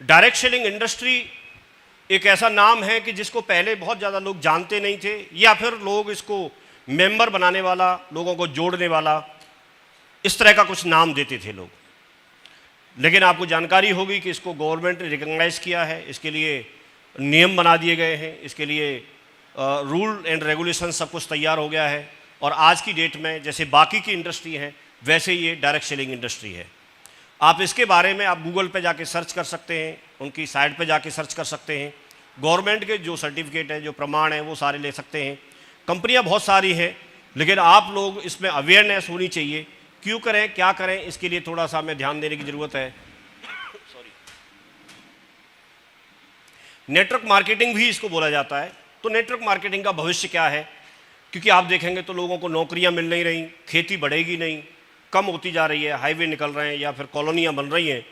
Direct selling industry एक ऐसा नाम है कि जिसको पहले बहुत ज़्यादा लोग जानते नहीं थे, या फिर लोग इसको मेंबर बनाने वाला, लोगों को जोड़ने वाला, इस तरह का कुछ नाम देते थे लोग। लेकिन आपको जानकारी होगी कि इसको गवर्नमेंट ने रिकॉग्नाइज किया है, इसके लिए नियम बना दिए गए हैं, इसके लिए रूल एंड रेगुलेशन सब कुछ तैयार हो गया है। और आज की डेट में जैसे बाकी की इंडस्ट्री है वैसे ये डायरेक्ट सेलिंग इंडस्ट्री है। आप इसके बारे में आप गूगल पे जाके सर्च कर सकते हैं, उनकी साइट पे जाके सर्च कर सकते हैं। गवर्नमेंट के जो सर्टिफिकेट है, जो प्रमाण है, वो सारे ले सकते हैं। कंपनियां बहुत सारी हैं, लेकिन आप लोग इसमें अवेयरनेस होनी चाहिए। क्यों करें, क्या करें, इसके लिए थोड़ा सा हमें ध्यान देने की ज़रूरत है। सॉरी, नेटवर्क मार्केटिंग भी इसको बोला जाता है। तो नेटवर्क मार्केटिंग का भविष्य क्या है? क्योंकि आप देखेंगे तो लोगों को नौकरियां मिल नहीं रही, खेती बढ़ेगी नहीं, कम होती जा रही है, हाईवे निकल रहे हैं या फिर कॉलोनियां बन रही हैं।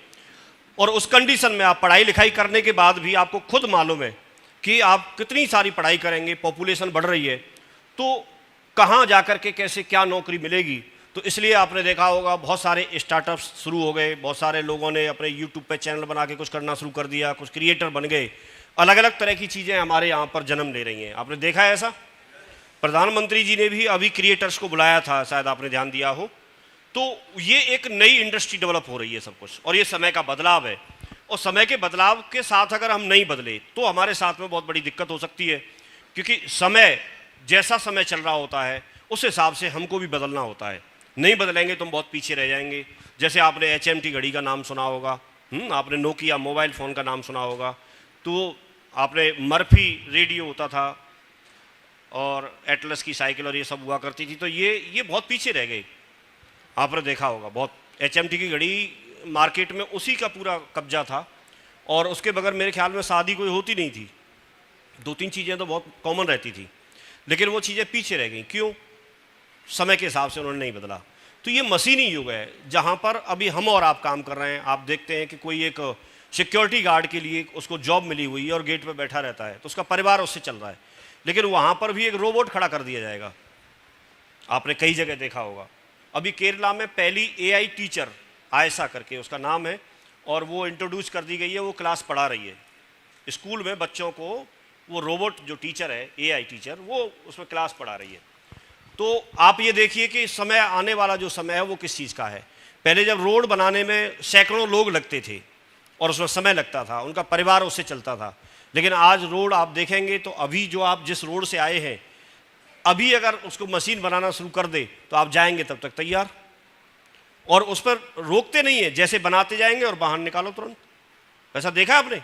और उस कंडीशन में आप पढ़ाई लिखाई करने के बाद भी आपको खुद मालूम है कि आप कितनी सारी पढ़ाई करेंगे, पॉपुलेशन बढ़ रही है, तो कहाँ जाकर के कैसे क्या नौकरी मिलेगी। तो इसलिए आपने देखा होगा बहुत सारे स्टार्टअप्स शुरू हो गए, बहुत सारे लोगों ने अपने यूट्यूब पे चैनल बना के कुछ करना शुरू कर दिया, कुछ क्रिएटर बन गए। अलग अलग तरह की चीज़ें हमारे यहाँ पर जन्म ले रही हैं। आपने देखा है ऐसा? प्रधानमंत्री जी ने भी अभी क्रिएटर्स को बुलाया था, शायद आपने ध्यान दिया हो। तो ये एक नई इंडस्ट्री डेवलप हो रही है सब कुछ, और ये समय का बदलाव है। और समय के बदलाव के साथ अगर हम नहीं बदले तो हमारे साथ में बहुत बड़ी दिक्कत हो सकती है, क्योंकि समय जैसा समय चल रहा होता है उस हिसाब से हमको भी बदलना होता है। नहीं बदलेंगे तो हम बहुत पीछे रह जाएंगे। जैसे आपने HMT घड़ी का नाम सुना होगा, आपने नोकिया मोबाइल फ़ोन का नाम सुना होगा, तो आपने मर्फी रेडियो होता था और एटलस की साइकिल और ये सब हुआ करती थी। तो ये बहुत पीछे रह गए। आपने देखा होगा बहुत HMT की घड़ी मार्केट में उसी का पूरा कब्जा था, और उसके बगैर मेरे ख्याल में शादी कोई होती नहीं थी। 2-3 चीज़ें तो बहुत कॉमन रहती थी, लेकिन वो चीज़ें पीछे रह गई। क्यों? समय के हिसाब से उन्होंने नहीं बदला। तो ये मशीनी युग है जहाँ पर अभी हम और आप काम कर रहे हैं। आप देखते हैं कि कोई एक सिक्योरिटी गार्ड के लिए उसको जॉब मिली हुई है और गेट पर बैठा रहता है, तो उसका परिवार उससे चल रहा है, लेकिन वहाँ पर भी एक रोबोट खड़ा कर दिया जाएगा। आपने कई जगह देखा होगा। अभी केरला में पहली AI टीचर आयशा करके उसका नाम है, और वो इंट्रोड्यूस कर दी गई है, वो क्लास पढ़ा रही है स्कूल में बच्चों को। वो रोबोट जो टीचर है, AI टीचर, वो उसमें क्लास पढ़ा रही है। तो आप ये देखिए कि समय आने वाला जो समय है वो किस चीज़ का है। पहले जब रोड बनाने में सैकड़ों लोग लगते थे और उसमें समय लगता था, उनका परिवार उससे चलता था, लेकिन आज रोड आप देखेंगे तो अभी जो आप जिस रोड से आए हैं, अभी अगर उसको मशीन बनाना शुरू कर दे तो आप जाएंगे तब तक तैयार, और उस पर रोकते नहीं है, जैसे बनाते जाएंगे और बाहर निकालो तुरंत। ऐसा देखा आपने?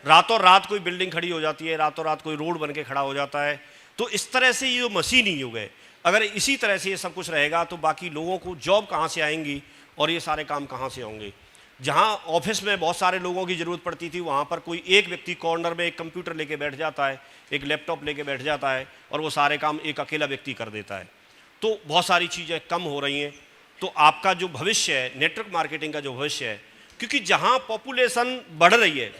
रातों रात कोई बिल्डिंग खड़ी हो जाती है, रातों रात कोई रोड बन के खड़ा हो जाता है। तो इस तरह से ये मशीनी युग है। अगर इसी तरह से ये सब कुछ रहेगा तो बाकी लोगों को जॉब कहाँ से आएंगी और ये सारे काम कहाँ से होंगे। जहाँ ऑफिस में बहुत सारे लोगों की ज़रूरत पड़ती थी, वहाँ पर कोई एक व्यक्ति कॉर्नर में एक कंप्यूटर लेके बैठ जाता है, एक लैपटॉप लेके बैठ जाता है, और वो सारे काम एक अकेला व्यक्ति कर देता है। तो बहुत सारी चीज़ें कम हो रही हैं। तो आपका जो भविष्य है, नेटवर्क मार्केटिंग का जो भविष्य है, क्योंकि जहाँ पॉपुलेशन बढ़ रही है,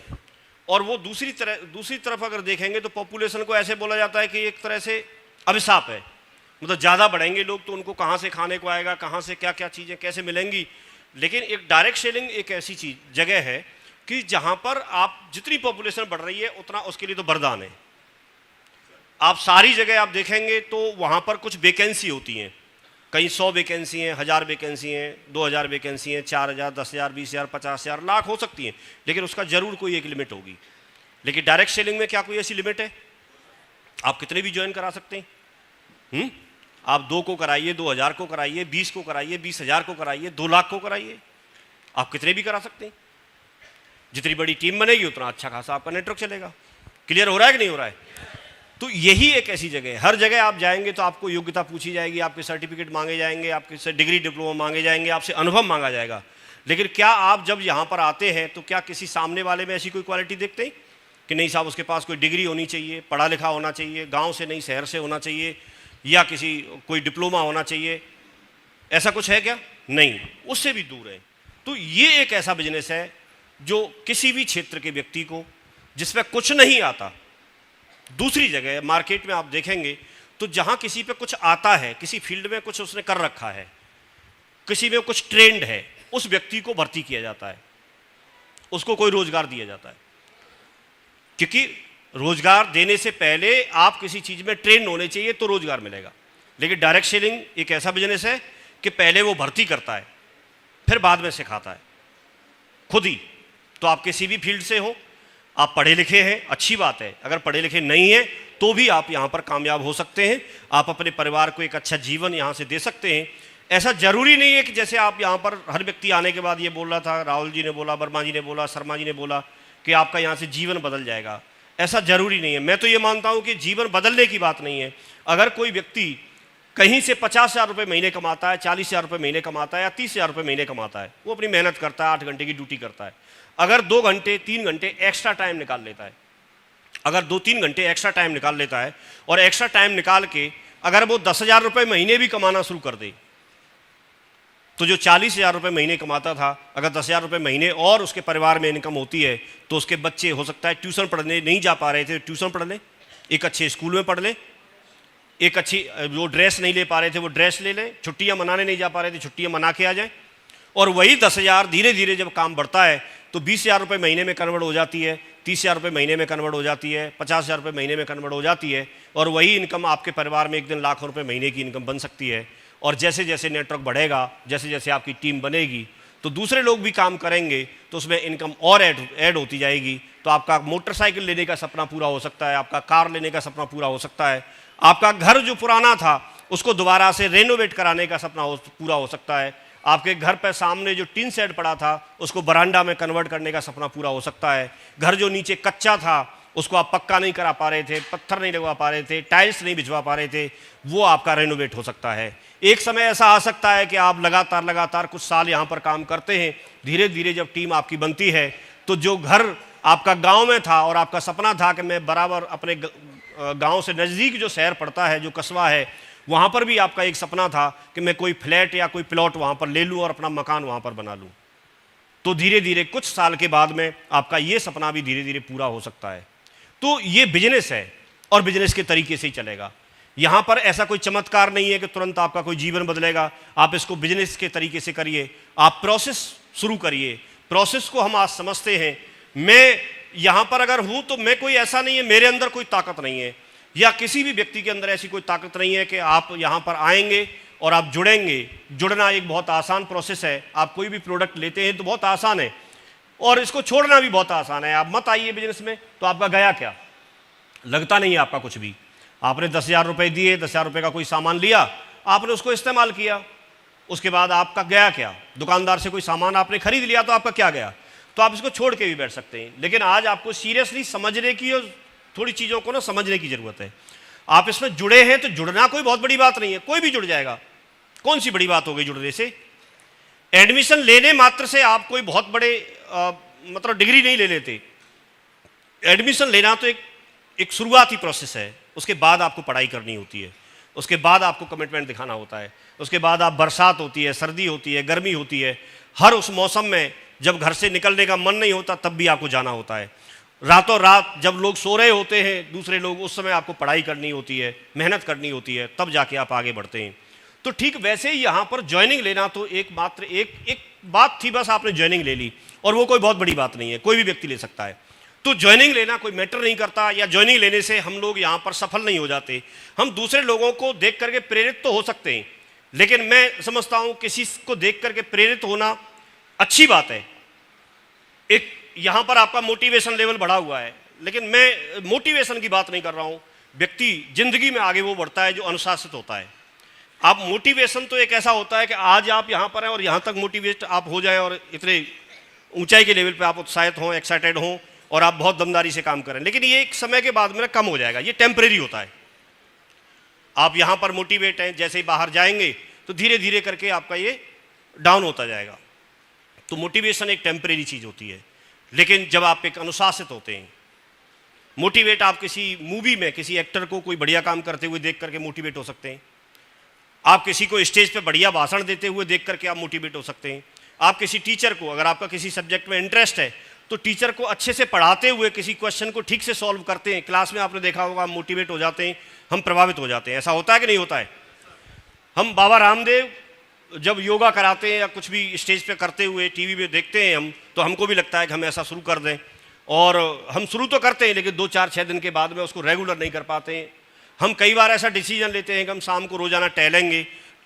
और वो दूसरी तरफ अगर देखेंगे तो पॉपुलेशन को ऐसे बोला जाता है कि एक तरह से अभिशाप है। मतलब ज़्यादा बढ़ेंगे लोग तो उनको कहाँ से खाने को आएगा, कहाँ से क्या क्या चीज़ें कैसे मिलेंगी। लेकिन एक डायरेक्ट सेलिंग एक ऐसी जगह है कि जहाँ पर आप जितनी पॉपुलेशन बढ़ रही है उतना उसके लिए तो वरदान है। आप सारी जगह आप देखेंगे तो वहाँ पर कुछ वैकेंसी होती हैं, कहीं 100 वैकेंसी हैं, 1000 वैकेंसी हैं, 2000 वैकेंसी हैं, 4000, 10,000, 20,000, 50,000, लाख हो सकती हैं, लेकिन उसका ज़रूर कोई एक लिमिट होगी। लेकिन डायरेक्ट सेलिंग में क्या कोई ऐसी लिमिट है? आप कितने भी ज्वाइन करा सकते हैं। आप 2 को कराइए, 2000 को कराइए, 20 को कराइए, 20,000 को कराइए, 2 लाख को कराइए, आप कितने भी करा सकते हैं। जितनी बड़ी टीम बनेगी उतना अच्छा खासा आपका नेटवर्क चलेगा। क्लियर हो रहा है कि नहीं हो रहा है? तो यही एक ऐसी जगह है, हर जगह आप जाएंगे तो आपको योग्यता पूछी जाएगी, आपके सर्टिफिकेट मांगे जाएंगे, आपके डिग्री डिप्लोमा मांगे जाएंगे, आपसे अनुभव मांगा जाएगा। लेकिन क्या आप जब यहाँ पर आते हैं तो क्या किसी सामने वाले में ऐसी कोई क्वालिटी देखते हैं कि नहीं साहब उसके पास कोई डिग्री होनी चाहिए, पढ़ा लिखा होना चाहिए, गाँव से नहीं शहर से होना चाहिए, या कोई डिप्लोमा होना चाहिए? ऐसा कुछ है क्या? नहीं, उससे भी दूर है। तो ये एक ऐसा बिजनेस है जो किसी भी क्षेत्र के व्यक्ति को जिसमें कुछ नहीं आता, दूसरी जगह मार्केट में आप देखेंगे तो जहां किसी पे कुछ आता है, किसी फील्ड में कुछ उसने कर रखा है, किसी में कुछ ट्रेंड है, उस व्यक्ति को भर्ती किया जाता है। उसको कोई रोजगार दिया जाता है, क्योंकि रोजगार देने से पहले आप किसी चीज में ट्रेन होने चाहिए तो रोजगार मिलेगा। लेकिन डायरेक्ट सेलिंग एक ऐसा बिजनेस है कि पहले वो भर्ती करता है, फिर बाद में सिखाता है खुद ही। तो आप किसी भी फील्ड से हो, आप पढ़े लिखे हैं, अच्छी बात है। अगर पढ़े लिखे नहीं हैं तो भी आप यहाँ पर कामयाब हो सकते हैं, आप अपने परिवार को एक अच्छा जीवन यहाँ से दे सकते हैं। ऐसा जरूरी नहीं है कि जैसे आप यहाँ पर हर व्यक्ति आने के बाद ये बोल रहा था, राहुल जी ने बोला, वर्मा जी ने बोला, शर्मा जी ने बोला कि आपका यहाँ से जीवन बदल जाएगा। ऐसा जरूरी नहीं है। मैं तो ये मानता हूँ कि जीवन बदलने की बात नहीं है। अगर कोई व्यक्ति कहीं से 50,000 रुपये महीने कमाता है, 40,000 रुपये महीने कमाता है या 30,000 रुपये महीने कमाता है, वो अपनी मेहनत करता है, 8 घंटे की ड्यूटी करता है। अगर 2 घंटे 3 घंटे एक्स्ट्रा टाइम निकाल लेता है, अगर 2-3 घंटे एक्स्ट्रा टाइम निकाल लेता है और एक्स्ट्रा टाइम निकाल के अगर वो 10,000 रुपये महीने भी कमाना शुरू कर दे, तो जो 40,000 रुपये महीने कमाता था, अगर 10,000 रुपये महीने और उसके परिवार में इनकम होती है, तो उसके बच्चे हो सकता है ट्यूशन पढ़ने नहीं जा पा रहे थे, ट्यूशन पढ़ लें, एक अच्छे स्कूल में पढ़ लें, एक अच्छी वो ड्रेस नहीं ले पा रहे थे वो ड्रेस ले लें, छुट्टियां मनाने नहीं जा पा रहे थे छुट्टियां मना के आ जाएं। और वही 10,000 धीरे धीरे जब काम बढ़ता है तो 20,000 रुपये महीने में कन्वर्ट हो जाती है, 30,000 रुपये महीने में कन्वर्ट हो जाती है, 50,000 रुपये महीने में कन्वर्ट हो जाती है। और वही इनकम आपके परिवार में एक दिन लाखों रुपये महीने की इनकम बन सकती है। और जैसे जैसे नेटवर्क बढ़ेगा, जैसे जैसे आपकी टीम बनेगी, तो दूसरे लोग भी काम करेंगे, तो उसमें इनकम और ऐड होती जाएगी। तो आपका मोटरसाइकिल लेने का सपना पूरा हो सकता है, आपका कार लेने का सपना पूरा हो सकता है, आपका घर जो पुराना था उसको दोबारा से रेनोवेट कराने का सपना पूरा हो सकता है, आपके घर पर सामने जो टीन शेड पड़ा था उसको बरांडा में कन्वर्ट करने का सपना पूरा हो सकता है, घर जो नीचे कच्चा था उसको आप पक्का नहीं करा पा रहे थे, पत्थर नहीं लगवा पा रहे थे, टाइल्स नहीं बिछवा पा रहे थे, वो आपका रेनोवेट हो सकता है। एक समय ऐसा आ सकता है कि आप लगातार कुछ साल यहाँ पर काम करते हैं, धीरे धीरे जब टीम आपकी बनती है तो जो घर आपका गांव में था और आपका सपना था कि मैं बराबर अपने गांव से नज़दीक जो शहर पड़ता है, जो कस्बा है, वहाँ पर भी आपका एक सपना था कि मैं कोई फ्लैट या कोई प्लॉट वहाँ पर ले लूँ और अपना मकान वहाँ पर बना लूँ, तो धीरे धीरे कुछ साल के बाद में आपका ये सपना भी धीरे धीरे पूरा हो सकता है। तो ये बिजनेस है और बिजनेस के तरीके से ही चलेगा। यहाँ पर ऐसा कोई चमत्कार नहीं है कि तुरंत आपका कोई जीवन बदलेगा। आप इसको बिजनेस के तरीके से करिए, आप प्रोसेस शुरू करिए। प्रोसेस को हम आज समझते हैं। मैं यहाँ पर अगर हूँ तो मैं कोई ऐसा नहीं है, मेरे अंदर कोई ताकत नहीं है या किसी भी व्यक्ति के अंदर ऐसी कोई ताकत नहीं है कि आप यहाँ पर आएंगे और आप जुड़ेंगे। जुड़ना एक बहुत आसान प्रोसेस है। आप कोई भी प्रोडक्ट लेते हैं तो बहुत आसान है और इसको छोड़ना भी बहुत आसान है। आप मत आइए बिजनेस में तो आपका गया क्या, लगता नहीं है आपका कुछ भी। आपने 10,000 रुपये दिए, 10,000 रुपये का कोई सामान लिया, आपने उसको इस्तेमाल किया, उसके बाद आपका गया क्या? दुकानदार से कोई सामान आपने खरीद लिया तो आपका क्या गया? तो आप इसको छोड़ के भी बैठ सकते हैं। लेकिन आज आपको सीरियसली समझने की और थोड़ी चीज़ों को ना समझने की ज़रूरत है। आप इसमें जुड़े हैं तो जुड़ना कोई बहुत बड़ी बात नहीं है, कोई भी जुड़ जाएगा। कौन सी बड़ी बात हो गई जुड़ने से? एडमिशन लेने मात्र से आप कोई बहुत बड़े मतलब डिग्री नहीं ले लेते। एडमिशन लेना तो एक शुरुआती प्रोसेस है। उसके बाद आपको पढ़ाई करनी होती है, उसके बाद आपको कमिटमेंट दिखाना होता है, उसके बाद आप बरसात होती है, सर्दी होती है, गर्मी होती है, हर उस मौसम में जब घर से निकलने का मन नहीं होता तब भी आपको जाना होता है। रातों रात जब लोग सो रहे होते हैं दूसरे लोग, उस समय आपको पढ़ाई करनी होती है, मेहनत करनी होती है, तब जाके आप आगे बढ़ते हैं। तो ठीक वैसे ही यहाँ पर ज्वाइनिंग लेना तो एक बात थी, बस आपने ज्वाइनिंग ले ली और वो कोई बहुत बड़ी बात नहीं है, कोई भी व्यक्ति ले सकता है। तो ज्वाइनिंग लेना कोई मैटर नहीं करता, या ज्वाइनिंग लेने से हम लोग यहाँ पर सफल नहीं हो जाते। हम दूसरे लोगों को देख करके प्रेरित तो हो सकते हैं, लेकिन मैं समझता हूँ किसी को देख करके प्रेरित होना अच्छी बात है। एक यहाँ पर आपका मोटिवेशन लेवल बढ़ा हुआ है, लेकिन मैं मोटिवेशन की बात नहीं कर रहा हूँ। व्यक्ति जिंदगी में आगे वो बढ़ता है जो अनुशासित होता है। आप मोटिवेशन तो एक ऐसा होता है कि आज आप यहाँ पर हैं और यहाँ तक मोटिवेट आप हो जाएं और इतने ऊंचाई के लेवल पे आप उत्साहित हों, एक्साइटेड हों और आप बहुत दमदारी से काम करें, लेकिन ये एक समय के बाद में कम हो जाएगा। ये टेम्परेरी होता है। आप यहाँ पर मोटिवेट हैं, जैसे ही बाहर जाएंगे तो धीरे धीरे करके आपका ये डाउन होता जाएगा। तो मोटिवेशन एक टेम्परेरी चीज़ होती है, लेकिन जब आप एक अनुशासित होते हैं, मोटिवेट आप किसी मूवी में किसी एक्टर को कोई बढ़िया काम करते हुए देख करके मोटिवेट हो सकते हैं। आप किसी को स्टेज पे बढ़िया भाषण देते हुए देख करके आप मोटिवेट हो सकते हैं। आप किसी टीचर को, अगर आपका किसी सब्जेक्ट में इंटरेस्ट है तो टीचर को अच्छे से पढ़ाते हुए किसी क्वेश्चन को ठीक से सॉल्व करते हैं, क्लास में आपने देखा होगा, हम मोटिवेट हो जाते हैं, हम प्रभावित हो जाते हैं। ऐसा होता है कि नहीं होता है? हम बाबा रामदेव जब योगा कराते हैं या कुछ भी स्टेज पे करते हुए टीवी में देखते हैं हम, तो हमको भी लगता है कि हम ऐसा शुरू कर दें, और हम शुरू तो करते हैं लेकिन 2, 4, 6 दिन के बाद में उसको रेगुलर नहीं कर पाते हैं। हम कई बार ऐसा डिसीजन लेते हैं कि हम शाम को रोज़ाना टहलेंगे,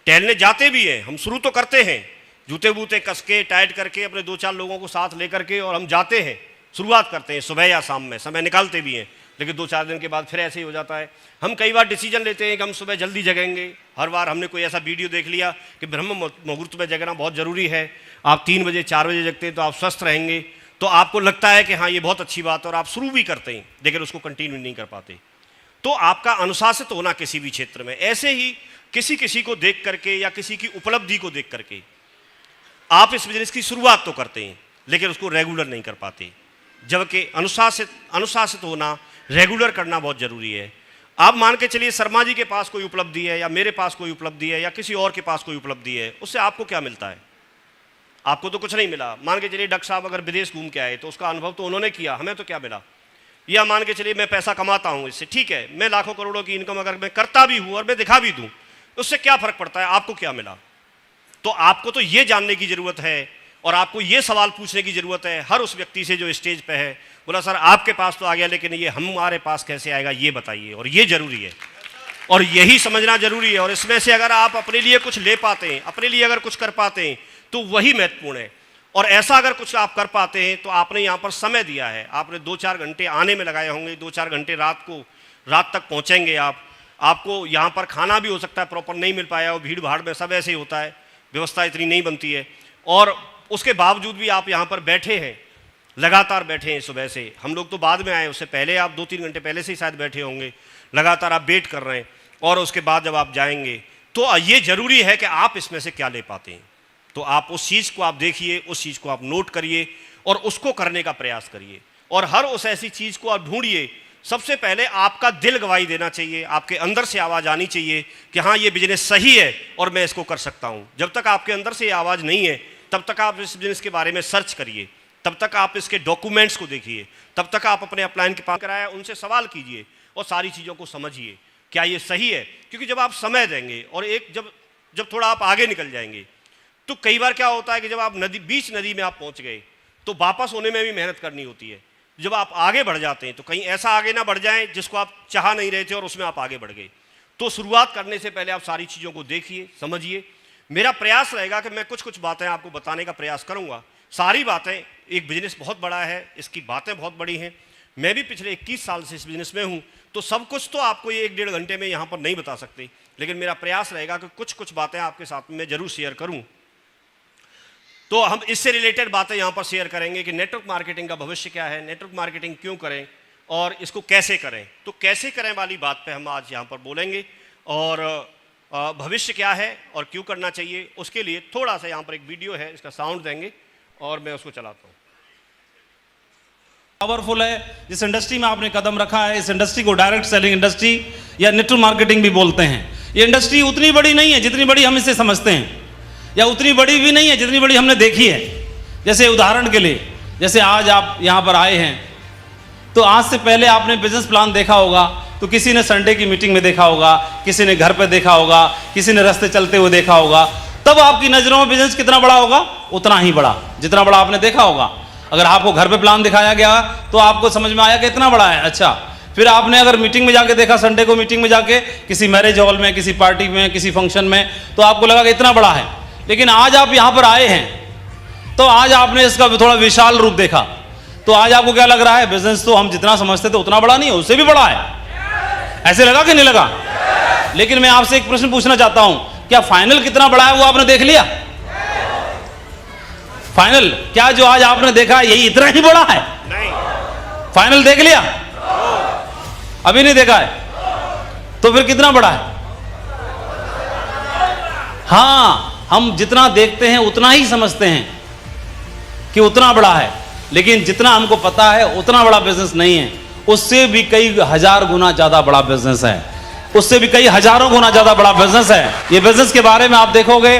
टहलने जाते भी हैं, हम शुरू तो करते हैं जूते बूते कस के टाइट करके अपने 2-4 लोगों को साथ लेकर के, और हम जाते हैं, शुरुआत करते हैं सुबह या शाम में, समय निकालते भी हैं, लेकिन 2-4 दिन के बाद फिर ऐसे ही हो जाता है। हम कई बार डिसीजन लेते हैं कि हम सुबह जल्दी जगेंगे। हर बार हमने कोई ऐसा वीडियो देख लिया कि ब्रह्म मुहूर्त में जगना बहुत ज़रूरी है, आप 3 बजे 4 बजे जगते हैं तो आप स्वस्थ रहेंगे, तो आपको लगता है कि हाँ ये बहुत अच्छी बात है, और आप शुरू भी करते हैं लेकिन उसको कंटिन्यू नहीं कर पाते। तो आपका अनुशासित होना किसी भी क्षेत्र में, ऐसे ही किसी को देख करके या किसी की उपलब्धि को देख करके आप इस बिजनेस की शुरुआत तो करते हैं लेकिन उसको रेगुलर नहीं कर पाते, जबकि अनुशासित होना, रेगुलर करना बहुत ज़रूरी है। आप मान के चलिए शर्मा जी के पास कोई उपलब्धि है, या मेरे पास कोई उपलब्धि है, या किसी और के पास कोई उपलब्धि है, उससे आपको क्या मिलता है? आपको तो कुछ नहीं मिला। मान के चलिए डॉक्टर साहब अगर विदेश घूम के आए तो उसका अनुभव तो उन्होंने किया, हमें तो क्या मिला? या मान के चलिए मैं पैसा कमाता हूँ इससे, ठीक है, मैं लाखों करोड़ों की इनकम अगर मैं करता भी हूँ और मैं दिखा भी दूँ, उससे क्या फ़र्क पड़ता है? आपको क्या मिला? तो आपको तो ये जानने की ज़रूरत है, और आपको ये सवाल पूछने की ज़रूरत है हर उस व्यक्ति से जो स्टेज पे है, बोला सर आपके पास तो आ गया लेकिन ये हमारे पास कैसे आएगा, ये बताइए। और ये ज़रूरी है, और यही समझना ज़रूरी है। और इसमें से अगर आप अपने लिए कुछ ले पाते हैं, अपने लिए अगर कुछ कर पाते हैं, तो वही महत्वपूर्ण है। और ऐसा अगर कुछ आप कर पाते हैं तो आपने यहाँ पर समय दिया है, आपने 2-4 घंटे आने में लगाए होंगे, 2-4 घंटे रात तक पहुँचेंगे आपको यहाँ पर खाना भी हो सकता है प्रॉपर नहीं मिल पाया हो, भीड़ भाड़ में सब ऐसे ही होता है, व्यवस्था इतनी नहीं बनती है, और उसके बावजूद भी आप यहाँ पर बैठे हैं, लगातार बैठे हैं सुबह से। हम लोग तो बाद में आए, उससे पहले आप 2-3 घंटे पहले से ही शायद बैठे होंगे, लगातार आप वेट कर रहे हैं, और उसके बाद जब आप जाएंगे तो ये ज़रूरी है कि आप इसमें से क्या ले पाते हैं। तो आप उस चीज़ को आप देखिए, उस चीज़ को आप नोट करिए और उसको करने का प्रयास करिए, और हर उस ऐसी चीज़ को आप ढूंढिए। सबसे पहले आपका दिल गवाही देना चाहिए, आपके अंदर से आवाज़ आनी चाहिए कि हाँ ये बिजनेस सही है और मैं इसको कर सकता हूँ। जब तक आपके अंदर से ये आवाज़ नहीं है तब तक आप इस बिजनेस के बारे में सर्च करिए, तब तक आप इसके डॉक्यूमेंट्स को देखिए, तब तक आप अपने अपलाइन के पास कराया उनसे सवाल कीजिए और सारी चीज़ों को समझिए क्या ये सही है। क्योंकि जब आप समय देंगे और जब थोड़ा आप आगे निकल जाएंगे, तो कई बार क्या होता है कि जब आप बीच नदी में आप पहुंच गए तो वापस होने में भी मेहनत करनी होती है। जब आप आगे बढ़ जाते हैं तो कहीं ऐसा आगे ना बढ़ जाएं जिसको आप चाह नहीं रहे थे और उसमें आप आगे बढ़ गए। तो शुरुआत करने से पहले आप सारी चीज़ों को देखिए, समझिए। मेरा प्रयास रहेगा कि मैं कुछ बातें आपको बताने का प्रयास करूँगा। सारी बातें, एक बिजनेस बहुत बड़ा है, इसकी बातें बहुत बड़ी हैं। मैं भी पिछले 21 साल से इस बिजनेस में हूँ, तो सब कुछ तो आपको ये 1-1.5 घंटे में यहाँ पर नहीं बता सकते, लेकिन मेरा प्रयास रहेगा कि कुछ बातें आपके साथ में ज़रूर शेयर करूँ। तो हम इससे रिलेटेड बातें यहाँ पर शेयर करेंगे कि नेटवर्क मार्केटिंग का भविष्य क्या है, नेटवर्क मार्केटिंग क्यों करें और इसको कैसे करें। तो कैसे करें वाली बात पे हम आज यहाँ पर बोलेंगे, और भविष्य क्या है और क्यों करना चाहिए, उसके लिए थोड़ा सा यहाँ पर एक वीडियो है, इसका साउंड देंगे और मैं उसको चलाता हूँ। पावरफुल है जिस इंडस्ट्री में आपने कदम रखा है, इस इंडस्ट्री को डायरेक्ट सेलिंग इंडस्ट्री या नेटवर्क मार्केटिंग भी बोलते हैं। ये इंडस्ट्री उतनी बड़ी नहीं है जितनी बड़ी हम इसे समझते हैं, या उतनी बड़ी भी नहीं है जितनी बड़ी हमने देखी है। जैसे उदाहरण के लिए, जैसे आज आप यहाँ पर आए हैं तो आज से पहले आपने बिजनेस प्लान देखा होगा तो किसी ने संडे की मीटिंग में देखा होगा, किसी ने घर पर देखा होगा, किसी ने रास्ते चलते हुए देखा होगा। तब आपकी नज़रों में बिजनेस कितना बड़ा होगा, उतना ही बड़ा जितना बड़ा आपने देखा होगा। अगर आपको घर पे प्लान दिखाया गया तो आपको समझ में आया कि इतना बड़ा है, अच्छा। फिर आपने अगर मीटिंग में जाके देखा, संडे को मीटिंग में जाके किसी मैरिज हॉल में, किसी पार्टी में, किसी फंक्शन में, तो आपको लगा कि इतना बड़ा है। लेकिन आज आप यहाँ पर आए हैं तो आज आपने इसका थोड़ा विशाल रूप देखा, तो आज आपको क्या लग रहा है, बिजनेस तो हम जितना समझते थे उतना बड़ा नहीं है, उससे भी बड़ा है। ऐसे लगा कि नहीं लगा? लेकिन मैं आपसे एक प्रश्न पूछना चाहता हूं, क्या फाइनल कितना बड़ा है वो आपने देख लिया? फाइनल क्या जो आज आपने देखा यही इतना ही बड़ा है? नहीं। फाइनल देख लिया? अभी नहीं देखा है, तो फिर कितना बड़ा है? हाँ, हम जितना देखते हैं उतना ही समझते हैं कि उतना बड़ा है, लेकिन जितना हमको पता है उतना बड़ा बिजनेस नहीं है। उससे भी कई हजार गुना ज्यादा बड़ा बिजनेस है, उससे भी कई हजारों गुना ज्यादा बड़ा बिजनेस है। ये बिजनेस के बारे में आप देखोगे,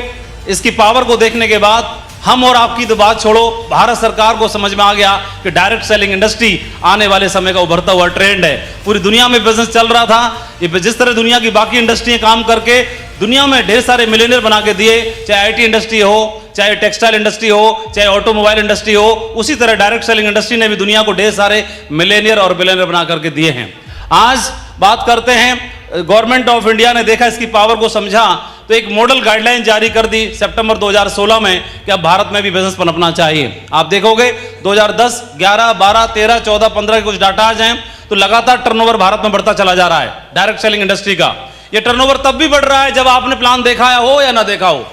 इसकी पावर को देखने के बाद हम और आपकी तो बात छोड़ो, भारत सरकार को समझ में आ गया कि डायरेक्ट सेलिंग इंडस्ट्री आने वाले समय का उभरता हुआ ट्रेंड है। पूरी दुनिया में बिजनेस चल रहा था, ये जिस तरह दुनिया की बाकी इंडस्ट्रियां काम करके दुनिया में ढेर सारे मिलियनियर बना के दिए, चाहे आईटी इंडस्ट्री हो, चाहे टेक्सटाइल इंडस्ट्री हो, चाहे ऑटोमोबाइल इंडस्ट्री हो। उसी तरह डायरेक्ट सेलिंग इंडस्ट्री ने भी दुनिया को ढेर सारे मिलियनियर और बिलियनियर बना करके दिए हैं। आज बात करते हैं, गवर्नमेंट ऑफ इंडिया ने देखा इसकी पावर को, समझा, तो एक मॉडल गाइडलाइन जारी कर दी सितंबर 2016 में कि अब भारत में भी बिजनेस पनपना चाहिए। आप देखोगे 2010, 11, 12, 13, 14, 15 के कुछ डाटा हैं तो लगातार टर्नओवर भारत में बढ़ता चला जा रहा है डायरेक्ट सेलिंग इंडस्ट्री का। ये टर्नओवर तब भी बढ़ रहा है जब आपने प्लान देखा हो या ना देखा हो।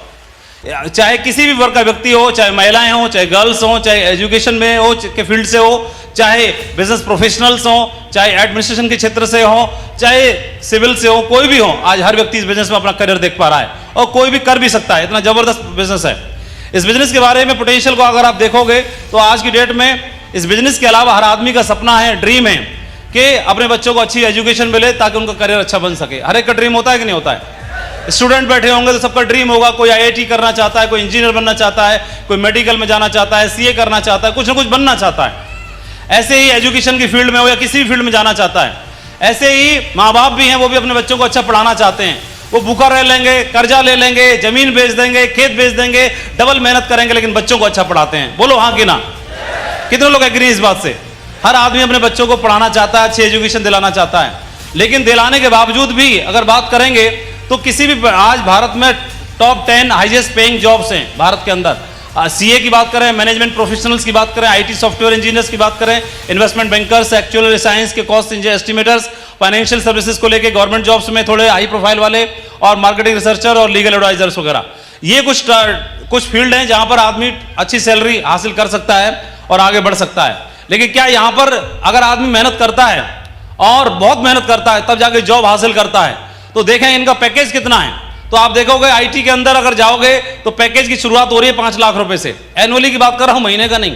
चाहे किसी भी वर्ग का व्यक्ति हो, चाहे महिलाएं हो, चाहे गर्ल्स हो, चाहे एजुकेशन में हो के फील्ड से हो, चाहे बिजनेस प्रोफेशनल्स हो, चाहे एडमिनिस्ट्रेशन के क्षेत्र से हो, चाहे सिविल से हो, कोई भी हो, आज हर व्यक्ति इस बिजनेस में अपना करियर देख पा रहा है और कोई भी कर भी सकता है। इतना जबरदस्त बिजनेस है। इस बिजनेस के बारे में पोटेंशियल को अगर आप देखोगे तो आज की डेट में इस बिजनेस के अलावा हर आदमी का सपना है, ड्रीम है कि अपने बच्चों को अच्छी एजुकेशन मिले ताकि उनका करियर अच्छा बन सके। हर एक का ड्रीम होता है कि नहीं होता है? स्टूडेंट बैठे होंगे तो सबका ड्रीम होगा, कोई आईआईटी करना चाहता है, कोई इंजीनियर बनना चाहता है, कोई मेडिकल में जाना चाहता है, सीए करना चाहता है, कुछ ना कुछ बनना चाहता है। ऐसे ही एजुकेशन की फील्ड में हो या किसी भी फील्ड में जाना चाहता है। ऐसे ही माँ बाप भी हैं, वो भी अपने बच्चों को अच्छा पढ़ाना चाहते हैं। वो भूखा रह लेंगे, कर्जा ले लेंगे, जमीन बेच देंगे, खेत बेच देंगे, डबल मेहनत करेंगे, लेकिन बच्चों को अच्छा पढ़ाते हैं। बोलो हाँ कि ना? कितने लोग एग्री इस बात से? हर आदमी अपने बच्चों को पढ़ाना चाहता है, अच्छी एजुकेशन दिलाना चाहता है। लेकिन दिलाने के बावजूद भी अगर बात करेंगे तो किसी भी, आज भारत में टॉप 10 हाईएस्ट पेइंग जॉब्स हैं भारत के अंदर। सीए की बात करें, मैनेजमेंट प्रोफेशनल्स की बात करें, आईटी सॉफ्टवेयर इंजीनियर्स की बात करें, इन्वेस्टमेंट बैंकर्स, एक्चुअल साइंस के कॉस्ट एस्टिमेटर्स, फाइनेंशियल सर्विसेज को लेके गवर्नमेंट जॉब्स में थोड़े हाई प्रोफाइल वाले, और मार्केटिंग रिसर्चर और लीगल एडवाइजर्स वगैरह। ये कुछ फील्ड हैं जहां पर आदमी अच्छी सैलरी हासिल कर सकता है और आगे बढ़ सकता है। लेकिन क्या यहां पर अगर आदमी मेहनत करता है और बहुत मेहनत करता है तब जाके जॉब हासिल करता है, तो देखें इनका पैकेज कितना है। तो आप देखोगे आईटी के अंदर अगर जाओगे तो पैकेज की शुरुआत हो रही है 5 लाख रुपए से। एनुअली की बात कर रहा हूं, महीने का नहीं,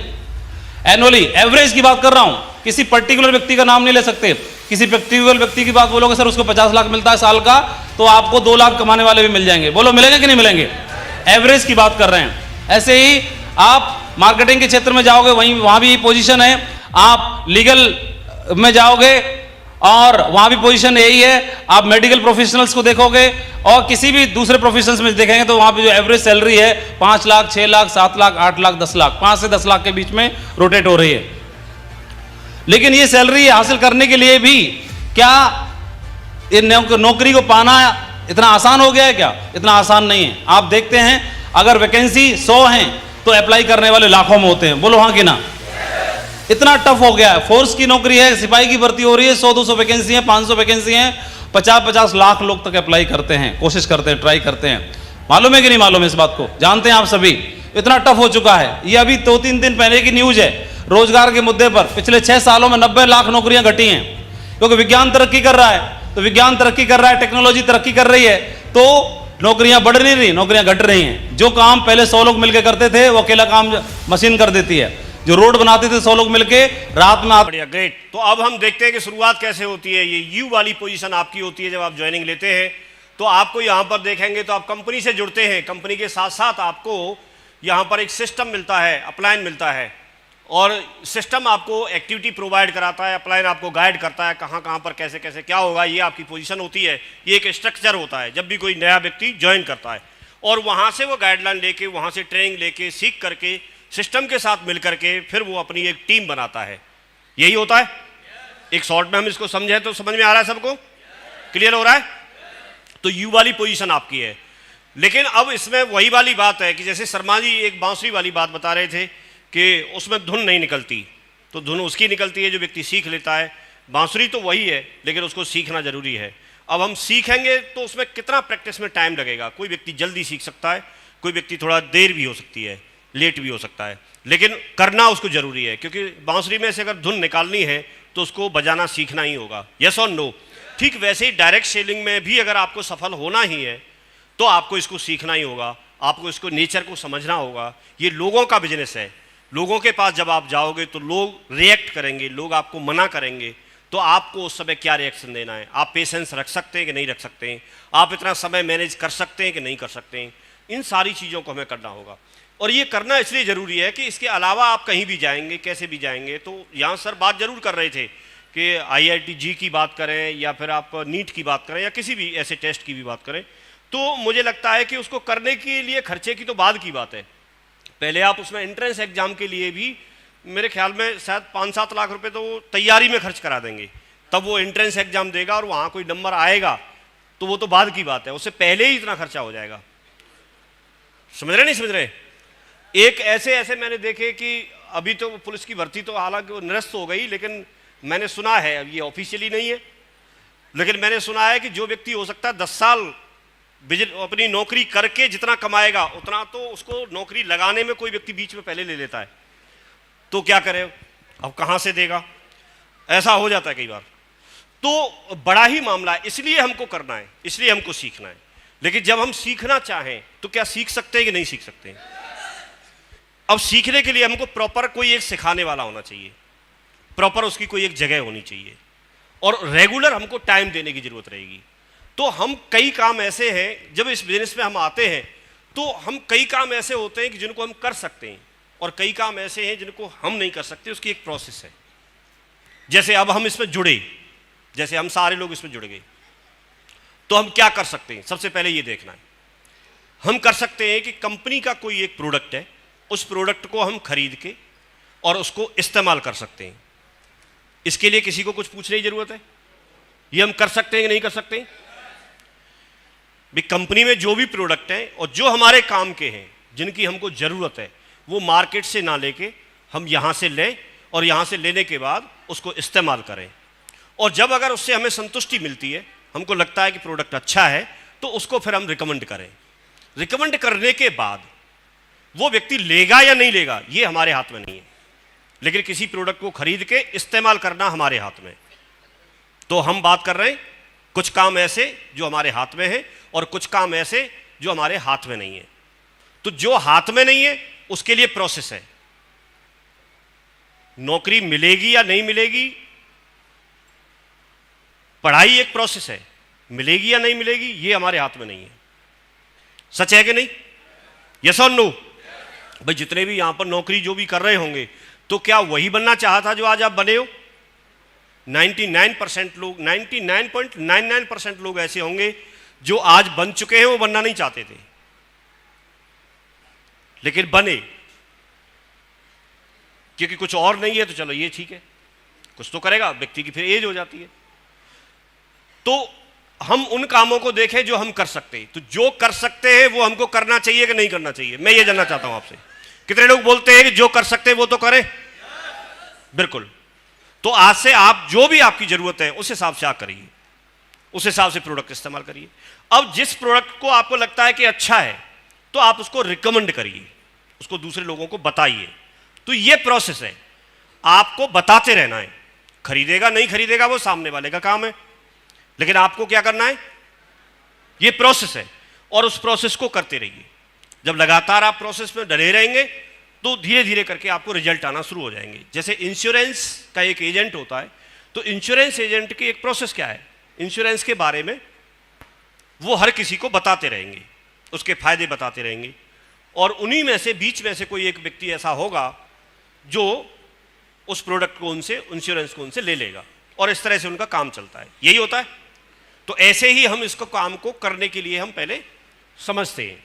एनुअली एवरेज की बात कर रहा हूं। किसी पर्टिकुलर व्यक्ति का नाम नहीं ले सकते। किसी पर्टिकुलर व्यक्ति की बात बोलोगे, सर उसको 50 लाख मिलता है साल का, तो आपको 2 लाख कमाने वाले भी मिल जाएंगे। बोलो मिलेंगे कि नहीं मिलेंगे? एवरेज की बात कर रहे हैं। ऐसे ही आप मार्केटिंग के क्षेत्र में जाओगे, वहां भी पोजीशन है। आप लीगल में जाओगे और वहां भी पोजीशन यही है। आप मेडिकल प्रोफेशनल्स को देखोगे और किसी भी दूसरे प्रोफेशनल्स में देखेंगे तो वहां पे जो एवरेज सैलरी है 5 लाख, 6 लाख, 7 लाख, 8 लाख, 10 लाख, 5 से 10 लाख के बीच में रोटेट हो रही है। लेकिन ये सैलरी हासिल करने के लिए भी क्या ये नौकरी को पाना इतना आसान हो गया है? क्या इतना आसान नहीं है। आप देखते हैं अगर वैकेंसी 100 हैं तो अप्लाई करने वाले लाखों में होते हैं। बोलो हाँ कि ना? इतना टफ हो गया है। फोर्स की नौकरी है, सिपाही की भर्ती हो रही है, 100-200 वैकेंसी है, 500 वैकेंसी है, 50-50 लाख लोग तक अप्लाई करते हैं, कोशिश करते हैं, ट्राई करते हैं। मालूम है कि नहीं मालूम है? इस बात को जानते हैं आप सभी। इतना टफ हो चुका है। ये अभी 2-3 दिन पहले की न्यूज है। रोजगार के मुद्दे पर पिछले 6 सालों में 90 लाख नौकरियां घटी हैं, क्योंकि विज्ञान तरक्की कर रहा है। तो विज्ञान तरक्की कर रहा है, टेक्नोलॉजी तरक्की कर रही है, तो नौकरियां बढ़ नहीं रही, नौकरियां घट रही हैं। जो काम पहले 100 लोग मिलकर करते थे वो अकेला काम मशीन कर देती है। जो रोड बनाते थे 100 लोग मिलके रात में। बढ़िया, ग्रेट। तो अब हम देखते हैं कि शुरुआत कैसे होती है। ये यू वाली पोजीशन आपकी होती है जब आप ज्वाइनिंग लेते हैं। तो आपको यहाँ पर देखेंगे तो आप कंपनी से जुड़ते हैं। कंपनी के साथ साथ आपको यहाँ पर एक सिस्टम मिलता है, अपलाइन मिलता है, और सिस्टम आपको एक्टिविटी प्रोवाइड कराता है। अपलाइन आपको गाइड करता है कहाँ कहाँ पर कैसे कैसे क्या होगा। ये आपकी पोजीशन होती है। ये एक स्ट्रक्चर होता है जब भी कोई नया व्यक्ति ज्वाइन करता है, और वहाँ से वो गाइडलाइन लेके, वहाँ से ट्रेनिंग लेके, सीख करके, सिस्टम के साथ मिल करके फिर वो अपनी एक टीम बनाता है। यही होता है। एक शॉर्ट में हम इसको समझें तो समझ में आ रहा है सबको? क्लियर हो रहा है? तो यू वाली पोजीशन आपकी है। लेकिन अब इसमें वही वाली बात है कि जैसे शर्मा जी एक बांसुरी वाली बात बता रहे थे कि उसमें धुन नहीं निकलती, तो धुन उसकी निकलती है जो व्यक्ति सीख लेता है। बांसुरी तो वही है, लेकिन उसको सीखना जरूरी है। अब हम सीखेंगे तो उसमें कितना प्रैक्टिस में टाइम लगेगा। कोई व्यक्ति जल्दी सीख सकता है, कोई व्यक्ति थोड़ा देर भी हो सकती है, लेट भी हो सकता है, लेकिन करना उसको जरूरी है। क्योंकि बांसुरी में से अगर धुन निकालनी है तो उसको बजाना सीखना ही होगा। यस और नो? ठीक वैसे ही डायरेक्ट सेलिंग में भी अगर आपको सफल होना ही है तो आपको इसको सीखना ही होगा, आपको इसको नेचर को समझना होगा। ये लोगों का बिजनेस है। लोगों के पास जब आप जाओगे तो लोग रिएक्ट करेंगे, लोग आपको मना करेंगे, तो आपको उस समय क्या रिएक्शन देना है। आप पेशेंस रख सकते हैं कि नहीं रख सकते हैं, आप इतना समय मैनेज कर सकते हैं कि नहीं कर सकते हैं। इन सारी चीज़ों को हमें करना होगा। और ये करना इसलिए ज़रूरी है कि इसके अलावा आप कहीं भी जाएंगे, कैसे भी जाएंगे। तो यहाँ सर बात ज़रूर कर रहे थे कि IIT जी की बात करें या फिर आप नीट की बात करें या किसी भी ऐसे टेस्ट की भी बात करें, तो मुझे लगता है कि उसको करने के लिए खर्चे की तो बाद की बात है, पहले आप उसमें एंट्रेंस एग्जाम के लिए भी मेरे ख्याल में शायद 5-7 लाख रुपए तो वो तैयारी में खर्च करा देंगे, तब वो एंट्रेंस एग्जाम देगा और वहाँ कोई नंबर आएगा तो वो तो बाद की बात है, उससे पहले ही इतना खर्चा हो जाएगा। समझ रहे नहीं समझ रहे? एक ऐसे मैंने देखे कि अभी तो पुलिस की भर्ती तो हालांकि वो निरस्त हो गई, लेकिन मैंने सुना है, अब ये ऑफिशियली नहीं है, लेकिन मैंने सुना है कि जो व्यक्ति हो सकता है 10 साल अपनी नौकरी करके जितना कमाएगा उतना तो उसको नौकरी लगाने में कोई व्यक्ति बीच में पहले ले लेता है, तो क्या करे, अब कहाँ से देगा, ऐसा हो जाता है कई बार। तो बड़ा ही मामला है, इसलिए हमको करना है, इसलिए हमको सीखना है। लेकिन जब हम सीखना चाहें तो क्या सीख सकते हैं कि नहीं सीख सकते? अब सीखने के लिए हमको प्रॉपर कोई एक सिखाने वाला होना चाहिए, प्रॉपर उसकी कोई एक जगह होनी चाहिए और रेगुलर हमको टाइम देने की जरूरत रहेगी। तो हम कई काम ऐसे हैं, जब इस बिजनेस में हम आते हैं तो हम कई काम ऐसे होते हैं कि जिनको हम कर सकते हैं और कई काम ऐसे हैं जिनको हम नहीं कर सकते, उसकी एक प्रोसेस है। जैसे अब हम इसमें जुड़े, जैसे हम सारे लोग इसमें जुड़ गए, तो हम क्या कर सकते हैं? सबसे पहले ये देखना है, हम कर सकते हैं कि कंपनी का कोई एक प्रोडक्ट है, उस प्रोडक्ट को हम खरीद के और उसको इस्तेमाल कर सकते हैं। इसके लिए किसी को कुछ पूछने की जरूरत है? ये हम कर सकते हैं कि नहीं कर सकते? भी कंपनी में जो भी प्रोडक्ट हैं और जो हमारे काम के हैं, जिनकी हमको जरूरत है, वो मार्केट से ना लेके हम यहाँ से लें और यहाँ से लेने के बाद उसको इस्तेमाल करें। और जब अगर उससे हमें संतुष्टि मिलती है, हमको लगता है कि प्रोडक्ट अच्छा है, तो उसको फिर हम रिकमेंड करें। रिकमेंड करने के बाद वो व्यक्ति लेगा या नहीं लेगा ये हमारे हाथ में नहीं है, लेकिन किसी प्रोडक्ट को खरीद के इस्तेमाल करना हमारे हाथ में। तो हम बात कर रहे हैं कुछ काम ऐसे जो हमारे हाथ में है और कुछ काम ऐसे जो हमारे हाथ में नहीं है। तो जो हाथ में नहीं है उसके लिए प्रोसेस है, नौकरी मिलेगी या नहीं मिलेगी, पढ़ाई एक प्रोसेस है, मिलेगी या नहीं मिलेगी ये हमारे हाथ में नहीं है। सच है कि नहीं? यस और नो? भाई जितने भी यहां पर नौकरी जो भी कर रहे होंगे, तो क्या वही बनना चाहा था जो आज आप बने हो? 99% लोग, 99.99% लोग ऐसे होंगे जो आज बन चुके हैं, वो बनना नहीं चाहते थे लेकिन बने, क्योंकि कुछ और नहीं है तो चलो ये ठीक है, कुछ तो करेगा व्यक्ति की, फिर एज हो जाती है। तो हम उन कामों को देखें जो हम कर सकते हैं। तो जो कर सकते हैं वो हमको करना चाहिए कि नहीं करना चाहिए? मैं ये जानना चाहता हूं आपसे। कितने लोग बोलते हैं कि जो कर सकते हैं वो तो करें? बिल्कुल। तो आज से आप जो भी आपकी जरूरत है उस हिसाब से आप करिए, उस हिसाब से प्रोडक्ट इस्तेमाल करिए। अब जिस प्रोडक्ट को आपको लगता है कि अच्छा है तो आप उसको रिकमेंड करिए, उसको दूसरे लोगों को बताइए। तो ये प्रोसेस है, आपको बताते रहना है। खरीदेगा नहीं खरीदेगा वो सामने वाले का काम है, लेकिन आपको क्या करना है, ये प्रोसेस है और उस प्रोसेस को करते रहिए। जब लगातार आप प्रोसेस में डरे रहेंगे तो धीरे धीरे करके आपको रिजल्ट आना शुरू हो जाएंगे। जैसे इंश्योरेंस का एक एजेंट होता है, तो इंश्योरेंस एजेंट की एक प्रोसेस क्या है, इंश्योरेंस के बारे में वो हर किसी को बताते रहेंगे, उसके फायदे बताते रहेंगे, और उन्हीं में से बीच में से कोई एक व्यक्ति ऐसा होगा जो उस प्रोडक्ट को उनसे, इंश्योरेंस को उनसे ले लेगा, और इस तरह से उनका काम चलता है। यही होता है। तो ऐसे ही हम इसको काम को करने के लिए हम पहले समझते हैं।